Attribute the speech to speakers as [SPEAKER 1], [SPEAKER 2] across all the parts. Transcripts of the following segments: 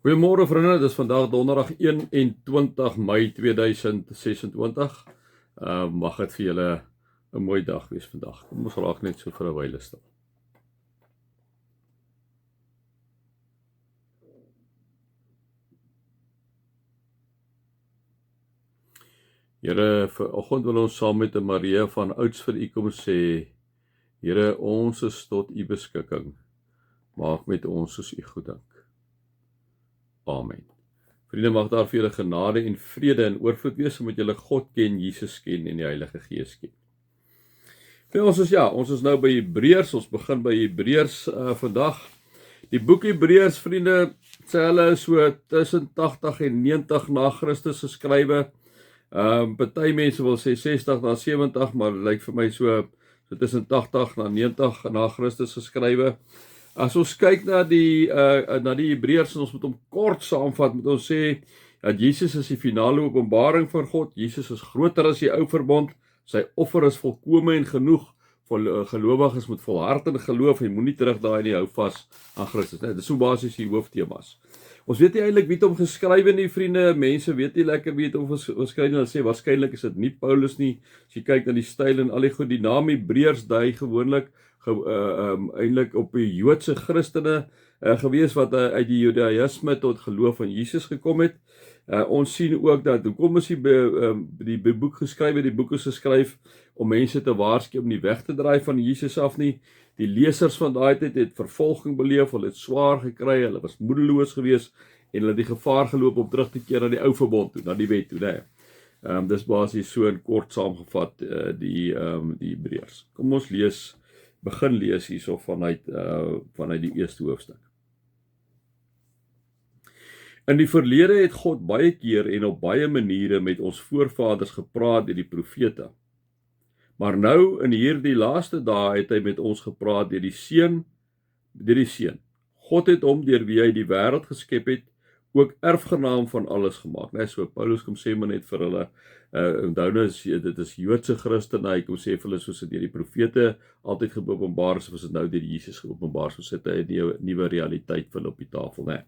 [SPEAKER 1] Goeiemôre vriende, dit is vandag donderdag 21 Mei 2026. Mag dit vir julle 'n mooi dag wees vandag. Kom ons raak net so vir 'n wyle stil. Here, vanoggend wil ons saam met Maria van Ouds vir U kom sê, Here, ons is tot U beskikking. Maak met ons soos U goeddink. Amen. Vriende, mag daar vir julle genade en vrede en oorvloed wees, omdat julle God ken, Jesus ken en die Heilige Gees ken. Ons is nou by Hebreërs, ons begin by Hebreërs vandag. Die boek Hebreërs, vriende, sê hulle so tussen 80 en 90 na Christus geskrywe. Party mense wil sê 60 na 70, maar dit lyk vir my so tussen 80 na 90 na Christus geskrywe. As ons kyk na die Hebreërs, ons moet hom kort saamvat, moet ons sê dat Jesus is die finale openbaring van God. Jesus is groter as die ou verbond. Sy offer is volkome en genoeg. Gelowiges moet volhard in geloof en moenie terugdraai nie, hou vas aan Christus. Dit is so basies die hooftemas. Ons weet nie eintlik wie het hom geskrywe nie, vriende. Mense weet nie lekker wie het hom geskryf nie. Hulle sê waarskynlik is dit nie Paulus nie. As jy kyk na die styl en al die goed, die naam Hebreërs dui gewoonlik eintlik op die Joodse Christene gewees wat uit die Judaïsme tot geloof in Jesus gekom het. Ons sien ook dat hoekom is die boek geskryf, die boek is geskryf om mense te waarsku om nie weg te draai van Jesus af nie. Die lesers van daai tyd het vervolging beleef, hulle het swaar gekry, hulle was moedeloos geweest en hulle het die gevaar geloop om terug te keer na die ou verbond toe, na die wet toe, nee. Dis basies so in kort saamgevat die Hebreërs. Kom ons begin lees hierso vanuit die eerste hoofstuk. In die verlede het God baie keer en op baie maniere met ons voorvaders gepraat deur die profete. Maar nou in hierdie laaste dae het hy met ons gepraat deur die Seun. God het hom deur wie hy die wêreld geskep het, ook erfgenaam van alles gemaak. Nee, so Paulus kom sê maar net vir hulle, onthou nou, dit is Joodse Christene, hy kom sê vir hulle soos dit deur die profete altyd geopenbaar is, was dit nou deur Jesus geopenbaar, so sit hy 'n nuwe realiteit vir hulle op die tafel, nee.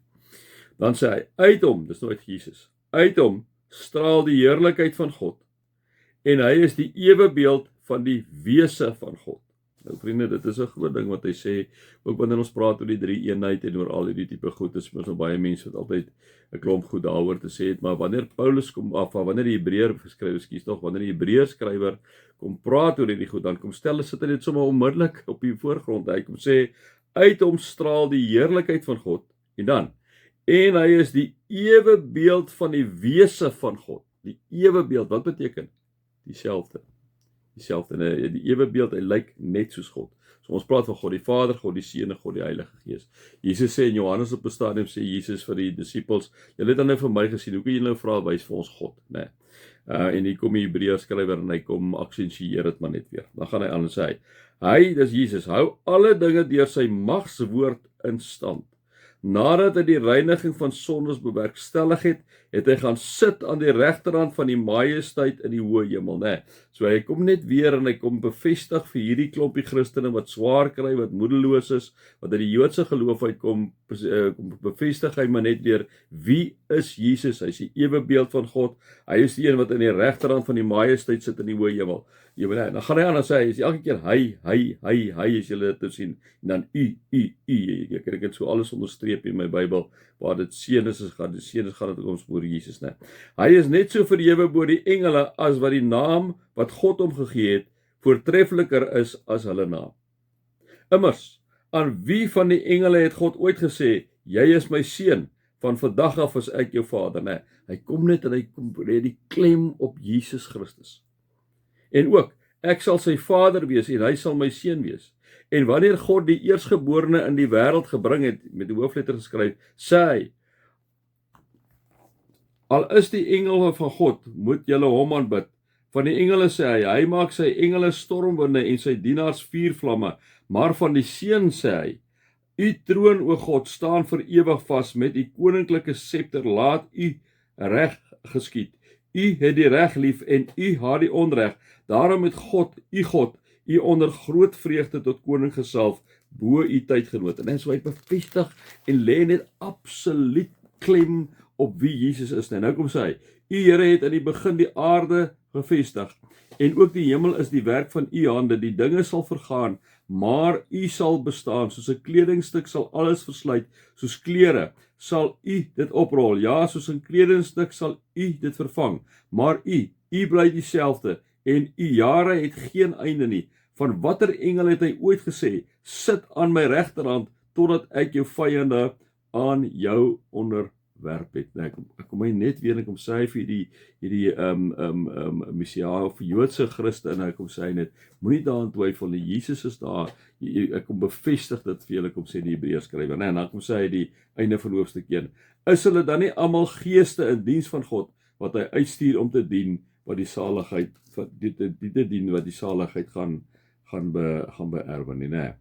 [SPEAKER 1] Dan sê hy, uit hom, dis nooit Jesus, uit hom straal die heerlikheid van God, en hy is die ewebeeld van die wese van God. Nou vriende, dit is 'n groot ding wat hy sê, ook wanneer ons praat oor die drie eenheid en oor al die tipe goed, is mos nou baie mense wat altyd 'n klomp goed daaroor te sê het, maar wanneer Paulus wanneer die Hebreër skrywer, wanneer die Hebreër skrywer kom praat oor hierdie goed, dan kom sit hy dit sommer onmiddellik op die voorgrond. Hy kom sê, uit hom straal die heerlikheid van God, en hy is die ewebeeld van die wese van God. Die ewebeeld, wat beteken? Dieselfde, die ewebeeld, hy lyk net soos God. So ons praat van God die Vader, God die Seun en God die Heilige Gees. Jesus sê in Johannes op 'n stadium, sê Jesus vir die disippels, julle het dan nou vir my gesien, hoe kan julle nou vra, wys vir ons God, nee. En hier kom die Hebreërs skrywer en hy kom aksensieer dit maar net weer. Dan gaan hy aan en sê hy, dis Jesus, hou alle dinge deur sy magswoord in stand. Nadat hy die reiniging van sondes bewerkstellig het, het hy gaan sit aan die regterhand van die majesteit in die hoë hemel, né? So hy kom net weer en hy kom bevestig vir hierdie klompie Christene wat swaar kry, wat moedeloos is, wat uit die Joodse geloof uitkom, bevestig hy maar net weer, wie is Jesus? Hy is die ewebeeld van God, hy is die een wat in die regterhand van die majesteit sit in die hoë hemel. Dan gaan hy aan en sê, hy is elke keer hy, as julle dit te sien, en dan ek kry dit so alles onderstreep in my Bybel, waar dit seën is, gaan dit ons oor Jesus, né? Hy is net so verhewe bo die engele, as wat die naam wat God hom gegee het, voortreffeliker is as hulle naam. Immers, aan wie van die engele het God ooit gesê, jy is my seun, van vandag af is ek jou vader, né? Hy kom net en hy lê die klem op Jesus Christus. En ook, ek sal sy vader wees en hy sal my seun wees. En wanneer God die eersgeborene in die wêreld gebring het, met die hoofletter geskryf, sê hy, al is die engele van God, moet julle hom aanbid. Van die engele sê hy maak sy engele stormwinde en sy dienaars vuurvlamme, maar van die seun sê hy, u troon, o God, staan vir ewig vas met u koninklike scepter, laat u reg geskied. U het die reg lief en u haat die onreg. Daarom het God, u onder groot vreugde tot koning gesalf, bo u tydgenote. En so hy bevestig en lê net absoluut klem op wie Jesus is. Nou kom sê hy, U Here het in die begin die aarde gevestig, en ook die hemel is die werk van U hande, die dinge sal vergaan, maar U sal bestaan, soos 'n kledingstuk sal alles versluit, soos klere sal U dit oprol, ja, soos 'n kledingstuk sal U dit vervang, maar U bly dieselfde, en U jare het geen einde nie. Van watter engel het hy ooit gesê, sit aan my regterhand, totdat ek jou vyande aan jou onderwerp het. Nou, ek kom net weer, ek kom sê vir hierdie Messiah of Joodse Christen, en ek kom sê net, moenie daaraan twyfel nie, Jesus is daar, ek kom bevestig dit vir julle, kom sê die Hebreërs skrywer, en dan kom sê hy die einde van hoofstuk 1, is hulle dan nie almal geeste in diens van God, wat hy uitstuur om te dien, wat die saligheid, te dien wat die saligheid gaan beerwe nie, né?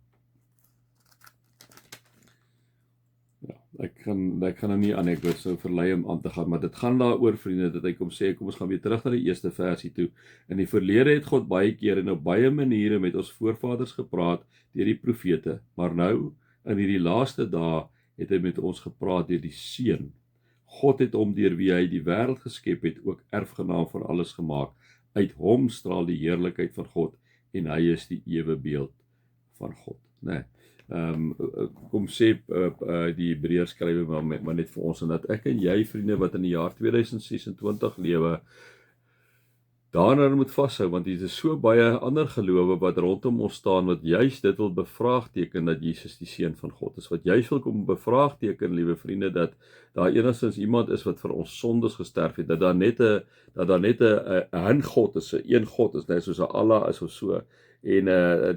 [SPEAKER 1] Ja, ek gaan nou nie aan, ek wil so verlei om aan te gaan, maar dit gaan daaroor, vriende, dat hy kom sê, kom ons gaan weer terug na die eerste versie toe. In die verlede het God baie keer en op baie maniere met ons voorvaders gepraat deur die profete, maar nou, in hierdie laaste dae, het hy met ons gepraat deur die Seun. God het hom deur wie hy die wêreld geskep het, ook erfgenaam van alles gemaak. Uit hom straal die heerlikheid van God, en hy is die ewebeeld van God. Nee. Kom sê die Hebreërs skrywe maar net vir ons, en dat ek en jy, vriende, wat in die jaar 2026 lewe, daarna moet vashou, want dit is so baie ander gelowe wat rondom ons staan, wat juist dit wil bevraagteken dat Jesus die Seun van God is, wat juist wil kom bevraagteken, liewe vriende, dat daar enigstens iemand is wat vir ons sondes gesterf het, dat daar net 'n God is, 'n een God is, net soos 'n Allah is of so, en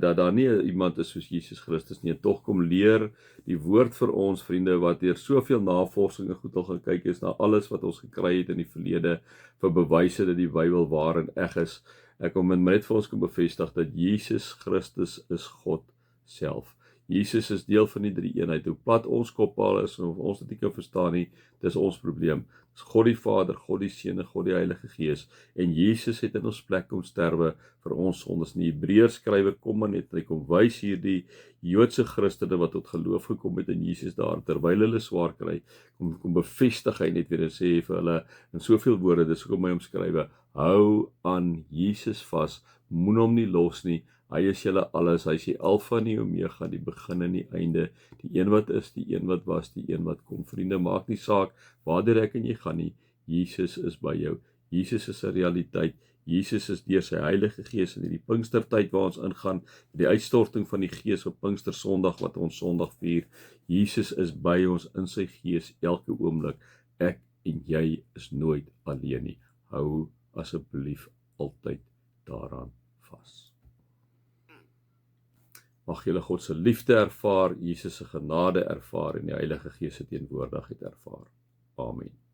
[SPEAKER 1] dat daar nie iemand is soos Jesus Christus nie, en tog kom leer die woord vir ons, vriende, wat deur soveel navorsing en goed al gaan kyk is na alles wat ons gekry het in die verlede, vir bewyse dat die Bybel waar en eg is. Ek kom net vir ons kom bevestig dat Jesus Christus is God self. Jesus is deel van die drie eenheid. Hoe plat ons koppaal is, of ons dit nie kan verstaan nie, dis ons probleem. Dis God die Vader, God die Seun en God die Heilige Gees. En Jesus het in ons plek kom sterwe vir ons sondes. Die Hebreërs skrywer kom maar net, hy kom wys hierdie Joodse Christene wat tot geloof gekom het in Jesus daar, terwyl hulle swaar kry, kom bevestig hy net weer en sê vir hulle in soveel woorde, dis hoekom hy omskrywe, hou aan Jesus vas, moen hom nie los nie. Hy is julle alles, hy is die Alfa en die Omega, die begin en die einde, die een wat is, die een wat was, die een wat kom. Vriende, maak nie saak waartoe ek en jy gaan nie, Jesus is by jou. Jesus is 'n realiteit. Jesus is deur sy Heilige Gees in hierdie Pinkstertyd waar ons ingaan, die uitstorting van die Gees op Pinkstersondag wat ons Sondag vier. Jesus is by ons in sy Gees elke oomblik. Ek en jy is nooit alleen nie. Hou asseblief altyd daaraan vas. Mag julle God se liefde ervaar, Jesus se genade ervaar en die Heilige Gees se teenwoordigheid ervaar. Amen.